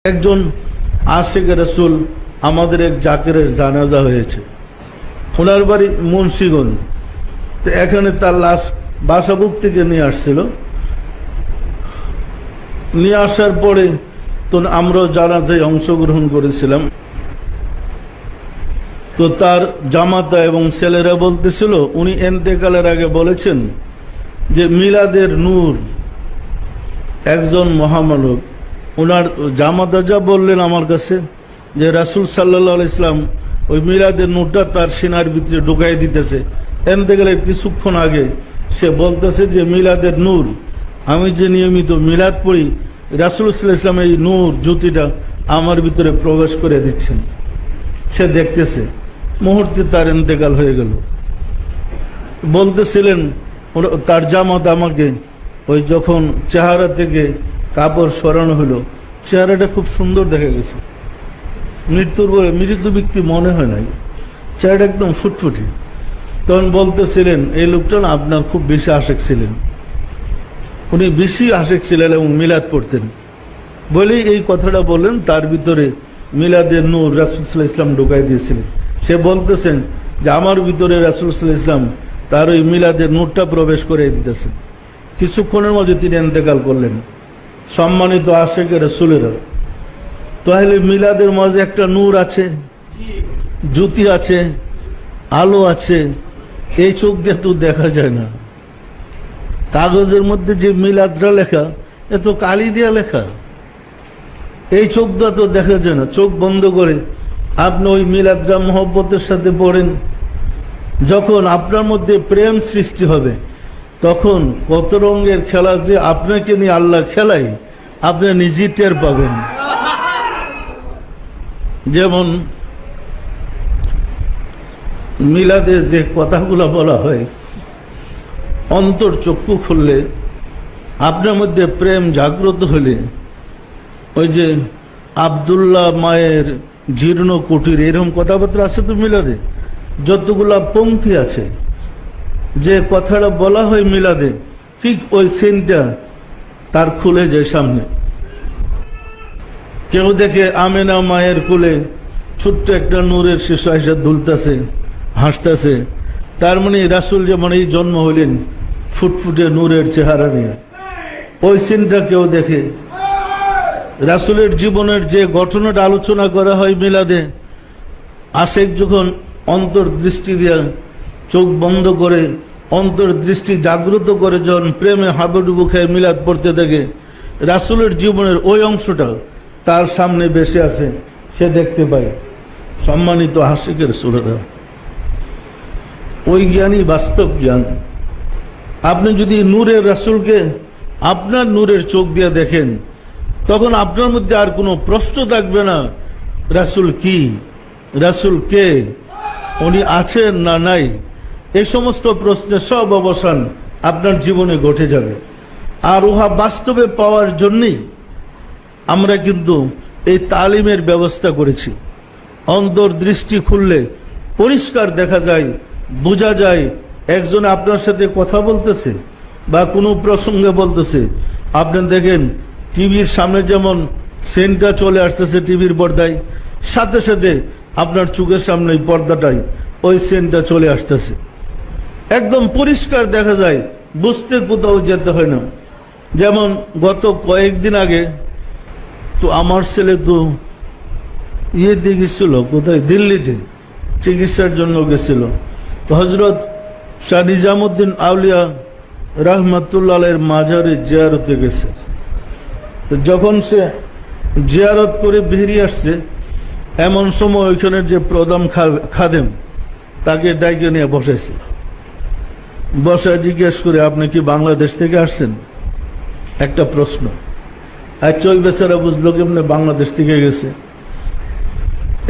একজন আশিক রাসূল আমাদের এক জাকেরের জানাজা হয়েছে। ওনার বাড়ি মুন্সিগঞ্জ। তো এখানে তার লাশ বাসাবুক থেকে নিয়ে আসছিল। নিয়ে আসার পরে তো আমরাও জানাজায় অংশগ্রহণ করেছিলাম। তো তার জামাতা এবং ছেলেরা বলতেছিল, উনি এন্তেকালের আগে বলেছেন যে মিলাদের নূর একজন মহামানব। ওনার জামাতা যা বললেন আমার কাছে যে রাসূল সাল্লাল্লাহু আলাইহি সাল্লাম ওই মিলাদের নূরটা তার সিনার ভিতরে ঢুকাই দিতেছে। এন্তেকালের কিছুক্ষণ আগে সে বলতেছে যে মিলাদের নূর, আমি যে নিয়মিত মিলাদ পড়ি, রাসূল সাল্লাল্লাহু আলাইহি সাল্লাম এই নূর জ্যোতিটা আমার ভিতরে প্রবেশ করে দিচ্ছেন। সে দেখতেছে, মুহূর্তে তার ইন্তেকাল হয়ে গেল। বলতেছিলেন তার জামাত আমাকে, ওই যখন চেহারা থেকে কাপড় সরানো হলো, চেহারাটা খুব সুন্দর দেখা গেছে। মৃত্যুর পরে মৃত ব্যক্তি মনে হয় নাই, চেহারাটা একদম ফুটফুটি। তখন বলতেছিলেন, এই লোকটা না আপনার খুব বেশি আশেক ছিলেন, উনি বেশি আশেক ছিলেন এবং মিলাদ পড়তেন বলেই এই কথাটা বললেন। তার ভিতরে মিলাদের নূর রাসূল সাল্লাল্লাহু আলাইহি ওয়াসাল্লাম ঢুকাই দিয়েছিলেন। সে বলতেছেন যে আমার ভিতরে রাসূল সাল্লাল্লাহু আলাইহি ওয়াসাল্লাম তার ওই মিলাদের নূরটা প্রবেশ করে দিতেছেন। কিছুক্ষণের মাঝে তিনি ইন্তেকাল করলেন। সম্মানিত আশিক রাসূলেরা, তাহলে মিলাদের মাঝে একটা নূর আছে, জ্যোতি আছে, আলো আছে। এই চোখ দিয়ে তো দেখা যায় না। কাগজের মধ্যে যে মিলাদরা লেখা, এ তো কালি দিয়া লেখা। এই চোখ দিয়ে তো দেখা যায় না। চোখ বন্ধ করে আপনি ওই মিলাদরা মহব্বতের সাথে পড়েন। যখন আপনার মধ্যে প্রেম সৃষ্টি হবে, তখন কত রঙের খেলা যে আপনাকে নিয়ে আল্লাহ খেলাই, আপনি নিজেই টের পাবেন। যেমন মিলাদে যে কথাগুলো বলা হয়, অন্তর চক্ষু খুললে, আপনার মধ্যে প্রেম জাগ্রত হলে, ওই যে আব্দুল্লাহ মায়ের জীর্ণ কুটির, এরকম কথাবার্তা আছে তো মিলাদে। যতগুলা পংক্তি আছে, যে কথাটা বলা হয় মিলাদে, ঠিক ওই সিনটা তার খুলে যায় সামনে। কেউ দেখে আমেনা মায়ের কোলে ছোট্ট একটা নূরের শিশু এসে দুলতেছে, হাসতেছে। তার মানে রাসূল যেমন এই জন্ম হইলেন ফুটফুটে নূরের চেহারা নিয়ে, ওই সিনটা কেউ দেখে। রাসূলের জীবনের যে ঘটনাটা আলোচনা করা হয় মিলাদে, আশিক যখন অন্তর্দৃষ্টি দিয়ে চোখ বন্ধ করে অন্তর্দৃষ্টি জাগ্রত করে যখন প্রেমে হাবুডুবু খেয়ে মিলাদ পড়তে থাকে, রাসূলের জীবনের ওই অংশটা তার সামনে বেশি আছে, সে দেখতে পায়। সম্মানিত আশিকের রাসূলেরা, ওই জ্ঞানই বাস্তব জ্ঞান। আপনি যদি নূরের রাসূলকে আপনার নূরের চোখ দিয়ে দেখেন, তখন আপনার মধ্যে আর কোনো প্রশ্ন থাকবে না রাসূল কি, রাসূল কে, উনি আছেন না নাই। এই সমস্ত প্রশ্নের সব অবসান আপনার জীবনে ঘটে যাবে। আর উহা বাস্তবে পাওয়ার জন্যই আমরা কিন্তু এই তালিমের ব্যবস্থা করেছি। অন্তর্দৃষ্টি খুললে পরিষ্কার দেখা যায়, বোঝা যায় একজন আপনার সাথে কথা বলতেছে বা কোনো প্রসঙ্গে বলতেছে। আপনি দেখেন টিভির সামনে যেমন সেনটা চলে আসতেছে টিভির পর্দায়, সাথে সাথে আপনার চোখের সামনে পর্দাটাই ওই সেনটা চলে আসতেছে। একদম পরিষ্কার দেখা যায়, বুঝতে কোথাও যেতে হয় না। যেমন গত কয়েকদিন আগে তো আমার ছেলে তো ইয়েতে গেছিল, কোথায়, দিল্লিতে চিকিৎসার জন্য গেছিল। তো হজরত শাহ নিজামুদ্দিন আউলিয়া রহমতুল্লাহ আলাইহির মাজারে জিয়ারতে গেছে। তো যখন সে জিয়ারত করে বেরিয়ে আসছে, এমন সময় ওইখানের যে প্রধান খাদেম তাকে ডাইকে নিয়ে বসেছে। বসায় জিজ্ঞেস করে, আপনি কি বাংলাদেশ থেকে আসছেন? একটা প্রশ্ন। আচ্ছা, ওই বেচারা বুঝলো কেমনে বাংলাদেশ থেকে গেছে।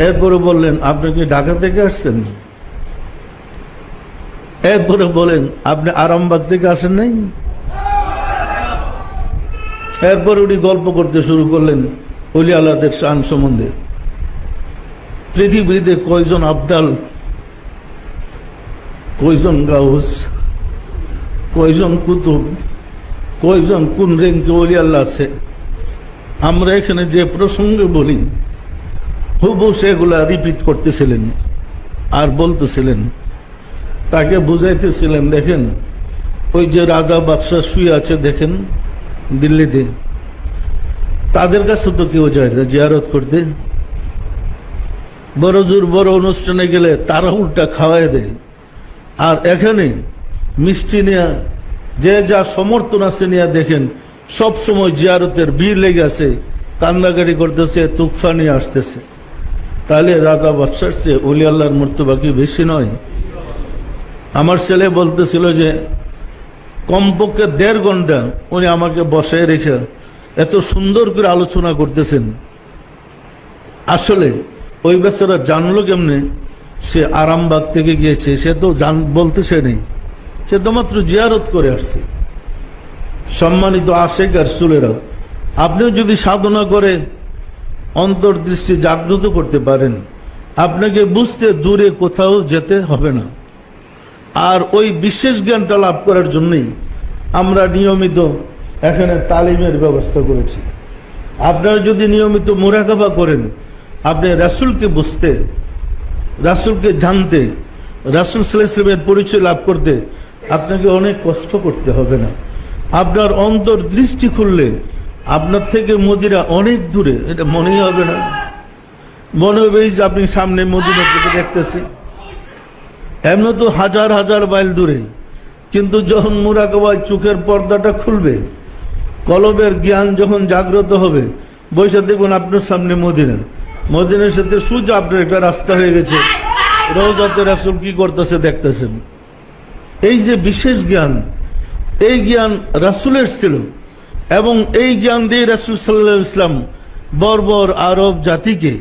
এরপরে বললেন, আপনি কি ঢাকা থেকে আসছেন? এরপরে বলেন, আপনি আরামবাগ থেকে আসেন নাই? এরপর উনি গল্প করতে শুরু করলেন ওলি আল্লাহদের শান সম্বন্ধে। পৃথিবীতে কয়জন আবদাল, কয়জন গাউস, কয়জন কুতুব, কয়জন কোন রেঙ্কে ওলি আল্লাহ আছে, আমরা এখানে যে প্রসঙ্গে বলি হুবহু সেগুলা রিপিট করতেছিলেন আর বলতেছিলেন, তাকে বুঝাইতেছিলেন। দেখেন ওই যে রাজা বাদশাহ শুয়ে আছে দেখেন দিল্লিতে, তাদের কাছে তো কেউ যায় না জিয়ারত করতে। বড় জোর বড় অনুষ্ঠানে গেলে তারা উল্টা খাওয়াই দেয়। আর এখানে মিষ্টি নেয়া যে যা সমর্থন আছে নিয়ে দেখেন সব সময় জিয়ারতের ভিড় লেগে আছে, কান্দাকারি করতেছে, তুকফা নিয়ে আসতেছে। তাহলে রাজা বাদশার চেয়ে ওলি আল্লাহর মর্তবা কি বেশি নয়? আমার ছেলে বলতেছিল যে কমপক্ষে 1.5 ঘন্টা উনি আমাকে বসায় রেখে এত সুন্দর করে আলোচনা করতেছেন। আসলে ওই বেচারা জানলো কেমনে? সে আরামবাগ থেকে গিয়েছে, সে তো বলতেছে নেই, সে তো মাত্র জিয়ারত করে আসছে। সম্মানিত আশেক আর রাসূলেরা, আপনিও যদি সাধনা করে অন্তর্দৃষ্টি জাগ্রত করতে পারেন, আপনাকে বুঝতে দূরে কোথাও যেতে হবে না। আর ওই বিশেষ জ্ঞানটা লাভ করার জন্যই আমরা নিয়মিত এখানে তালিমের ব্যবস্থা করেছি। আপনারা যদি নিয়মিত মুরাকাবা করেন, আপনি রাসূলকে বুঝতে, রাসূলকে জানতে, রাসূল সাল্লাল্লাহু আলাইহি ওয়াসাল্লামের পরিচয় লাভ করতে আপনাকে অনেক কষ্ট করতে হবে না। আপনার অন্তর্দৃষ্টি খুললে আপনার থেকে মদিনা অনেক দূরে, এটা মনেই হবে না। মনে হবে যে আপনি সামনে মদিনা থেকে দেখতেছি। এমন তো হাজার হাজার মাইল দূরে, কিন্তু যখন মুরাকাবায় চোখের পর্দাটা খুলবে, কলবের জ্ঞান যখন জাগ্রত হবে, বৈশা দেখুন আপনার সামনে মদিনা, মদিনার সাথে সোজা আপনার একটা রাস্তা হয়ে গেছে, রওজাতে রাসূল কি করতেছে দেখতেছেন। এই যে বিশেষ জ্ঞান, এই জ্ঞান রাসূলের ছিল, এবং এই জ্ঞান দিয়ে রাসূল সাল্লাল্লাহু আলাইহি ওয়াসাল্লাম বর্বর আরব জাতিকে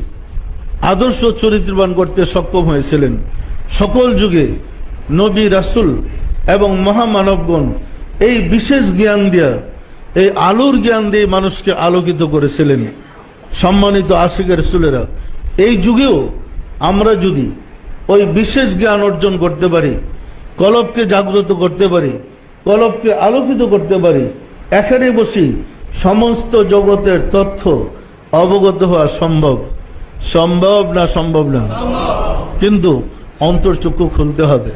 আদর্শ চরিত্রবান করতে সক্ষম হয়েছিলেন। সকল যুগে নবী রাসূল এবং মহামানবগণ এই বিশেষ জ্ঞান দিয়া, এই আলোর জ্ঞান দিয়ে মানুষকে আলোকিত করেছিলেন। সম্মানিত আশিকের রাসূলেরা, এই যুগেও আমরা যদি ওই বিশেষ জ্ঞান অর্জন করতে পারি, কলবকে জাগ্রত করতে পারি, কলবকে আলোকিত করতে পারি, এখানে বসি সমস্ত জগতের তথ্য অবগত হওয়া সম্ভব। সম্ভব না? সম্ভব না, কিন্তু অন্তর্চক্ষু খুলতে হবে।